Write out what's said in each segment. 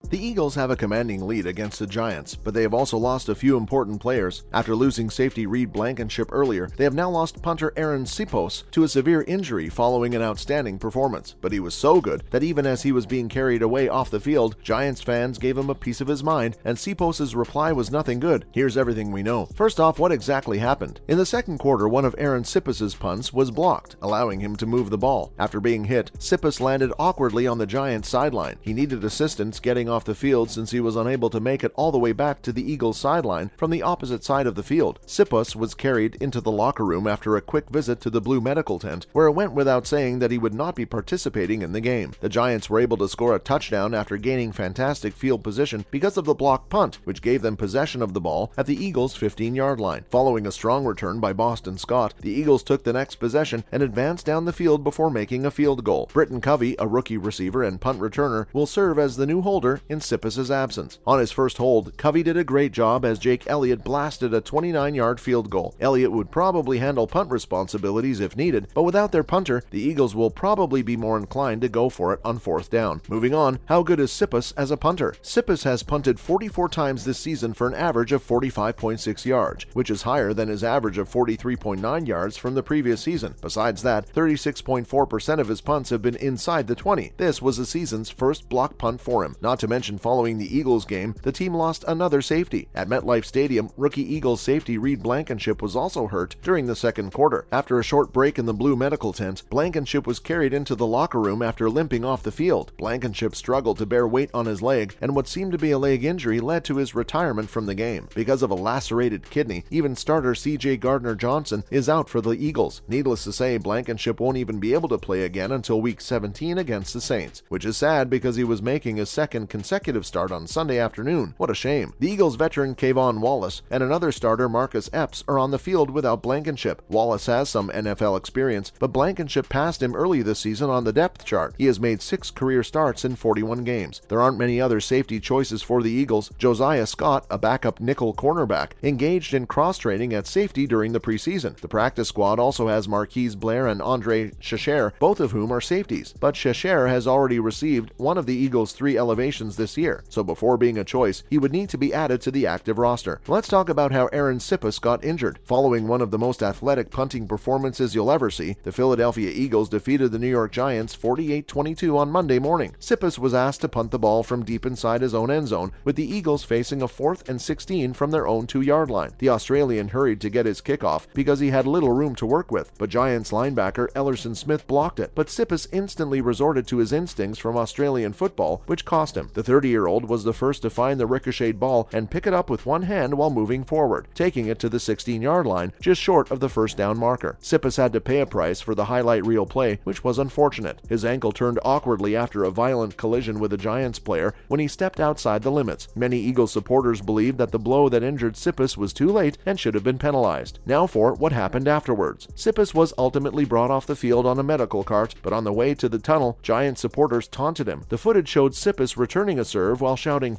The Eagles have a commanding lead against the Giants, but they have also lost a few important players. After losing safety Reed Blankenship earlier, they have now lost punter Arryn Siposs to a severe injury following an outstanding performance. But he was so good that even as he was being carried away off the field, Giants fans gave him a piece of his mind, and Siposs's reply was nothing good. Here's everything we know. First off, what exactly happened? In the second quarter, one of Arryn Siposs's punts was blocked, allowing him to move the ball. After being hit, Siposs landed awkwardly on the Giants sideline. He needed assistance getting off the field since he was unable to make it all the way back to the Eagles sideline from the opposite side of the field. Siposs was carried into the locker room after a quick visit to the blue medical tent, where it went without saying that he would not be participating in the game. The Giants were able to score a touchdown after gaining fantastic field position because of the blocked punt, which gave them possession of the ball at the Eagles' 15-yard line. Following a strong return by Boston Scott, the Eagles took the next possession and advanced down the field before making a field goal. Britain Covey, a rookie receiver and punt returner, will serve as the new holder in Siposs's absence. On his first hold, Covey did a great job as Jake Elliott blasted a 29-yard field goal. Elliott would probably handle punt responsibilities if needed, but without their punter, the Eagles will probably be more inclined to go for it on fourth down. Moving on, how good is Siposs as a punter? Siposs has punted 44 times this season for an average of 45.6 yards, which is higher than his average of 43.9 yards from the previous season. Besides that, 36.4% of his punts have been inside the 20. This was the season's first block punt for him. Not to mention, following the Eagles game, the team lost another safety. At MetLife Stadium, rookie Eagles safety Reed Blankenship was also hurt during the second quarter. After a short break in the blue medical tent, Blankenship was carried into the locker room after limping off the field. Blankenship struggled to bear weight on his leg, and what seemed to be a leg injury led to his retirement from the game. Because of a lacerated kidney, even starter C.J. Gardner-Johnson is out for the Eagles. Needless to say, Blankenship won't even be able to play again until Week 17 against the Saints, which is sad because he was making his second consecutive start on Sunday afternoon. What a shame. The Eagles veteran Kayvon Wallace and another starter Marcus Epps are on the field without Blankenship. Wallace has some NFL experience, but Blankenship passed him early this season on the depth chart. He has made 6 career starts in 41 games. There aren't many other safety choices for the Eagles. Josiah Scott, a backup nickel cornerback, engaged in cross-training at safety during the preseason. The practice squad also has Marquise Blair and Andre Chachere, both of whom are safeties, but Chachere has already received one of the Eagles' 3 elevations this year, so before being a choice, he would need to be added to the active roster. Let's talk about how Arryn Siposs got injured. Following one of the most athletic punting performances you'll ever see, the Philadelphia Eagles defeated the New York Giants 48-22 on Monday morning. Siposs was asked to punt the ball from deep inside his own end zone, with the Eagles facing a 4th and 16 from their own 2-yard line. The Australian hurried to get his kickoff because he had little room to work with, but Giants linebacker Ellerson Smith blocked it. But Siposs instantly resorted to his instincts from Australian football, which cost him. The 30-year-old was the first to find the ricocheted ball and pick it up with one hand while moving forward, taking it to the 16-yard line, just short of the first down marker. Siposs had to pay a price for the highlight reel play, which was unfortunate. His ankle turned awkwardly after a violent collision with a Giants player when he stepped outside the limits. Many Eagles supporters believe that the blow that injured Siposs was too late and should have been penalized. Now for what happened afterwards. Siposs was ultimately brought off the field on a medical cart, but on the way to the tunnel, Giants supporters taunted him. The footage showed Siposs returning a serve while shouting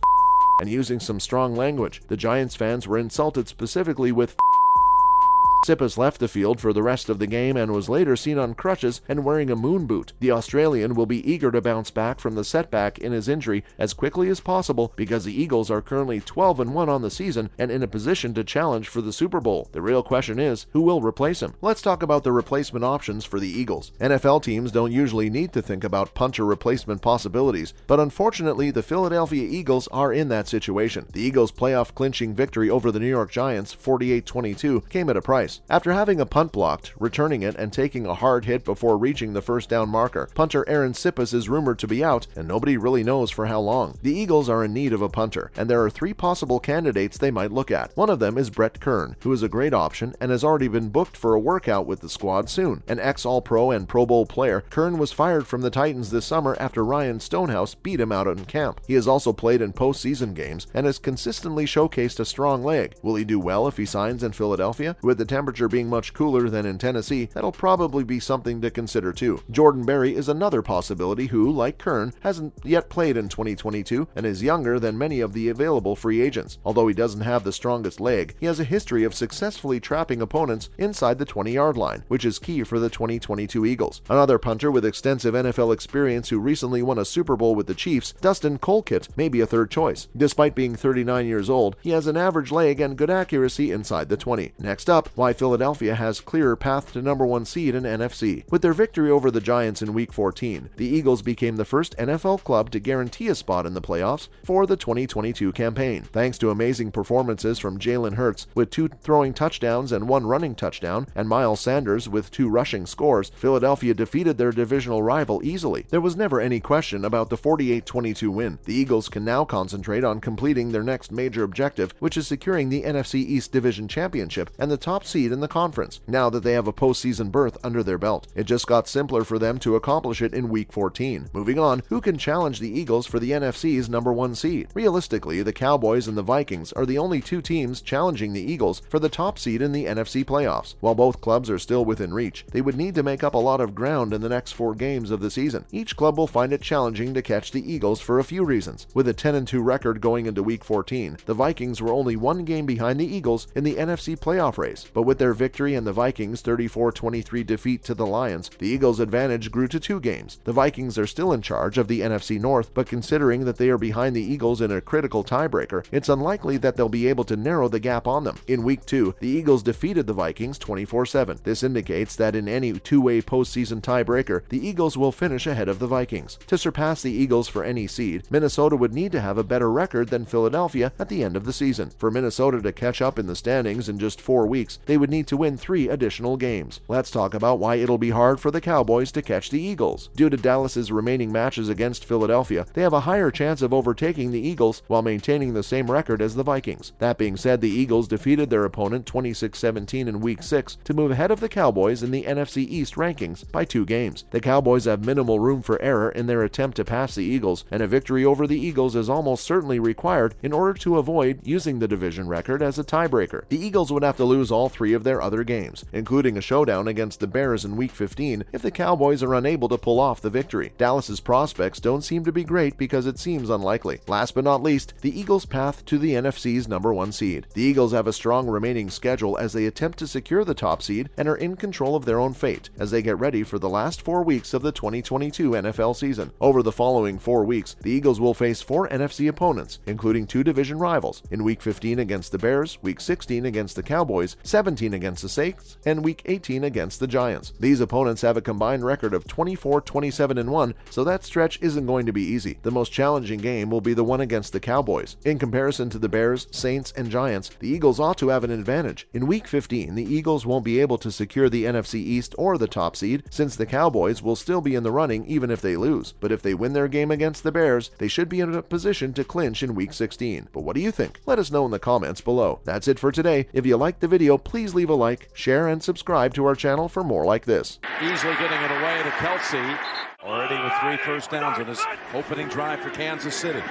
and using some strong language. The Giants fans were insulted specifically with Siposs left the field for the rest of the game and was later seen on crutches and wearing a moon boot. The Australian will be eager to bounce back from the setback in his injury as quickly as possible because the Eagles are currently 12-1 on the season and in a position to challenge for the Super Bowl. The real question is, who will replace him? Let's talk about the replacement options for the Eagles. NFL teams don't usually need to think about punter replacement possibilities, but unfortunately the Philadelphia Eagles are in that situation. The Eagles' playoff clinching victory over the New York Giants 48-22 came at a price. After having a punt blocked, returning it, and taking a hard hit before reaching the first down marker, punter Arryn Siposs is rumored to be out, and nobody really knows for how long. The Eagles are in need of a punter, and there are 3 possible candidates they might look at. One of them is Brett Kern, who is a great option and has already been booked for a workout with the squad soon. An ex-All-Pro and Pro Bowl player, Kern was fired from the Titans this summer after Ryan Stonehouse beat him out in camp. He has also played in postseason games and has consistently showcased a strong leg. Will he do well if he signs in Philadelphia? With the temperature being much cooler than in Tennessee, that'll probably be something to consider too. Jordan Berry is another possibility who, like Kern, hasn't yet played in 2022 and is younger than many of the available free agents. Although he doesn't have the strongest leg, he has a history of successfully trapping opponents inside the 20-yard line, which is key for the 2022 Eagles. Another punter with extensive NFL experience who recently won a Super Bowl with the Chiefs, Dustin Colquitt, may be a third choice. Despite being 39 years old, he has an average leg and good accuracy inside the 20. Next up, why Philadelphia has clearer path to number 1 seed in NFC. With their victory over the Giants in Week 14, the Eagles became the first NFL club to guarantee a spot in the playoffs for the 2022 campaign. Thanks to amazing performances from Jalen Hurts with 2 throwing touchdowns and 1 running touchdown, and Miles Sanders with 2 rushing scores, Philadelphia defeated their divisional rival easily. There was never any question about the 48-22 win. The Eagles can now concentrate on completing their next major objective, which is securing the NFC East Division Championship and the top seed in the conference, now that they have a postseason berth under their belt. It just got simpler for them to accomplish it in Week 14. Moving on, who can challenge the Eagles for the NFC's number 1 seed? Realistically, the Cowboys and the Vikings are the only 2 teams challenging the Eagles for the top seed in the NFC playoffs. While both clubs are still within reach, they would need to make up a lot of ground in the next 4 games of the season. Each club will find it challenging to catch the Eagles for a few reasons. With a 10-2 record going into Week 14, the Vikings were only 1 game behind the Eagles in the NFC playoff race. But with their victory and the Vikings' 34-23 defeat to the Lions, the Eagles' advantage grew to 2 games. The Vikings are still in charge of the NFC North, but considering that they are behind the Eagles in a critical tiebreaker, it's unlikely that they'll be able to narrow the gap on them. In Week 2, the Eagles defeated the Vikings 24-7. This indicates that in any 2-way postseason tiebreaker, the Eagles will finish ahead of the Vikings. To surpass the Eagles for any seed, Minnesota would need to have a better record than Philadelphia at the end of the season. For Minnesota to catch up in the standings in just 4 weeks, they would need to win 3 additional games. Let's talk about why it'll be hard for the Cowboys to catch the Eagles. Due to Dallas's remaining matches against Philadelphia, they have a higher chance of overtaking the Eagles while maintaining the same record as the Vikings. That being said, the Eagles defeated their opponent 26-17 in Week 6 to move ahead of the Cowboys in the NFC East rankings by 2 games. The Cowboys have minimal room for error in their attempt to pass the Eagles, and a victory over the Eagles is almost certainly required in order to avoid using the division record as a tiebreaker. The Eagles would have to lose all 3 of their other games, including a showdown against the Bears in Week 15 if the Cowboys are unable to pull off the victory. Dallas's prospects don't seem to be great because it seems unlikely. Last but not least, the Eagles' path to the NFC's number 1 seed. The Eagles have a strong remaining schedule as they attempt to secure the top seed and are in control of their own fate as they get ready for the last 4 weeks of the 2022 NFL season. Over the following 4 weeks, the Eagles will face 4 NFC opponents, including 2 division rivals, in Week 15 against the Bears, Week 16 against the Cowboys, 17 against the Saints, and Week 18 against the Giants. These opponents have a combined record of 24-27-1, so that stretch isn't going to be easy. The most challenging game will be the one against the Cowboys. In comparison to the Bears, Saints, and Giants, the Eagles ought to have an advantage. In Week 15, the Eagles won't be able to secure the NFC East or the top seed, since the Cowboys will still be in the running even if they lose. But if they win their game against the Bears, they should be in a position to clinch in Week 16. But what do you think? Let us know in the comments below. That's it for today. If you liked the video, please leave a like, share, and subscribe to our channel for more like this. Easily getting it away to Kelsey, already with 3 first downs on his opening drive for Kansas City.